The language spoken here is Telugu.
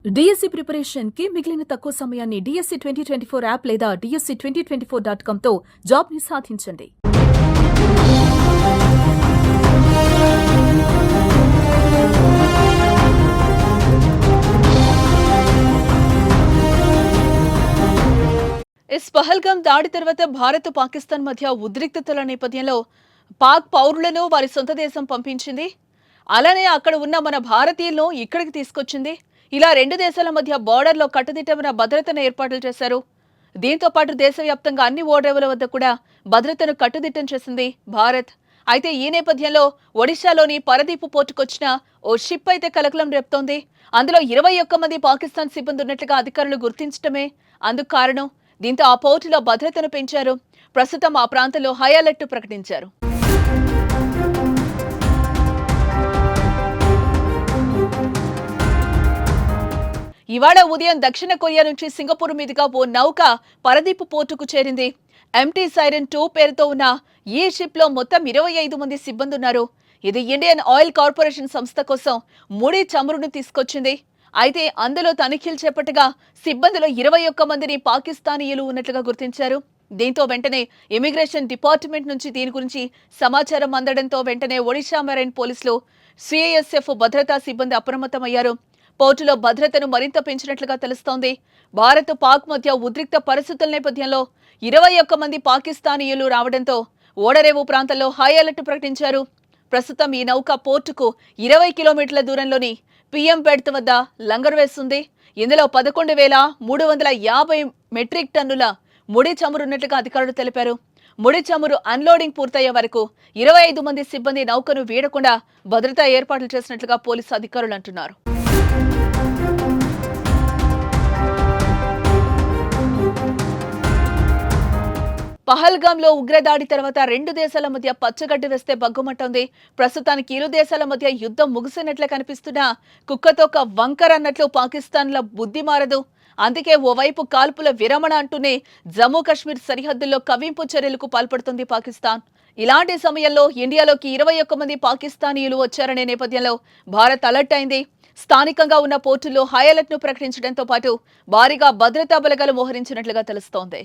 డిఎస్సి ప్రిపరేషన్ కి మిగిలిన తక్కువ సమయాన్ని డిఎస్సి 2024 యాప్ లేదా DSC2024.com తో జాబ్ ని సాధించండి. పహల్గామ్ దాడి తర్వాత భారత్ పాకిస్తాన్ మధ్య ఉద్రిక్తతల నేపథ్యంలో పాక్ పౌరులను వారి సొంత దేశం పంపించింది. అలానే అక్కడ ఉన్న మన భారతీయులను ఇక్కడికి తీసుకొచ్చింది. ఇలా రెండు దేశాల మధ్య బోర్డర్లో కట్టుదిట్టమైన భద్రతను ఏర్పాట్లు చేశారు. దీంతో పాటు దేశవ్యాప్తంగా అన్ని ఓడరేవుల వద్ద కూడా భద్రతను కట్టుదిట్టం చేసింది భారత్. అయితే ఈ నేపథ్యంలో ఒడిశాలోని పరదీపు పోర్టుకొచ్చిన ఓ షిప్ అయితే కలకలం రేపుతోంది. అందులో 21 మంది పాకిస్తాన్ సిబ్బంది ఉన్నట్లుగా అధికారులు గుర్తించడమే అందుకు కారణం. దీంతో ఆ పోర్టులో భద్రతను పెంచారు. ప్రస్తుతం ఆ ప్రాంతంలో హై అలర్ట్ ప్రకటించారు. ఇవాళ ఉదయం దక్షిణ కొరియా నుంచి సింగపూర్ మీదుగా ఓ నౌక పరదీపు పోర్టుకు చేరింది. ఎంటీ సైరన్ 2 పేరుతో ఉన్న ఈ షిప్ లో మొత్తం 25 మంది సిబ్బంది ఉన్నారు. ఇది ఇండియన్ ఆయిల్ కార్పొరేషన్ సంస్థ కోసం ముడి చమురును తీసుకొచ్చింది. అయితే అందులో తనిఖీలు చేపట్టగా సిబ్బందిలో 21 మందిని పాకిస్తానీయులు ఉన్నట్లుగా గుర్తించారు. దీంతో వెంటనే ఇమిగ్రేషన్ డిపార్ట్మెంట్ నుంచి దీని గురించి సమాచారం అందడంతో వెంటనే ఒడిశా మెరైన్ పోలీసులు, సిఐఎస్ఎఫ్ భద్రతా సిబ్బంది అప్రమత్తమయ్యారు. పోర్టులో భద్రతను మరింత పెంచినట్లుగా తెలుస్తోంది. భారత్ పాక్ మధ్య ఉద్రిక్త పరిస్థితుల నేపథ్యంలో 21 మంది పాకిస్తానీయులు రావడంతో ఓడరేవు ప్రాంతంలో హై అలర్ట్ ప్రకటించారు. ప్రస్తుతం ఈ నౌక పోర్టుకు 20 కిలోమీటర్ల దూరంలోని పిఎం బెడ్త్ వద్ద లంగర్ వేస్తుంది. ఇందులో 11,350 మెట్రిక్ టన్నుల ముడి చమురున్నట్లుగా అధికారులు తెలిపారు. ముడి చమురు అన్లోడింగ్ పూర్తయ్యే వరకు 25 మంది సిబ్బంది నౌకను వీడకుండా భద్రతా ఏర్పాట్లు చేసినట్లుగా పోలీసు అధికారులు అంటున్నారు. పహల్గామ్లో ఉగ్రదాడి తర్వాత రెండు దేశాల మధ్య పచ్చగడ్డి వేస్తే బగ్గుమంటోంది. ప్రస్తుతానికి ఇరు దేశాల మధ్య యుద్ధం ముగిసినట్లే కనిపిస్తున్నా కుక్కతోక వంకర అన్నట్లు పాకిస్తాన్ల బుద్ధి మారదు. అందుకే ఓవైపు కాల్పుల విరమణ అంటూనే జమ్మూ కాశ్మీర్ సరిహద్దుల్లో కవ్వింపు చర్యలకు పాల్పడుతుంది పాకిస్తాన్. ఇలాంటి సమయంలో ఇండియాలోకి 21 మంది పాకిస్తానీయులు వచ్చారనే నేపథ్యంలో భారత్ అలర్ట్ అయింది. స్థానికంగా ఉన్న పోర్టుల్లో హై అలర్ట్ ను ప్రకటించడంతో పాటు భారీగా భద్రతా బలగాలు మోహరించినట్లుగా తెలుస్తోంది.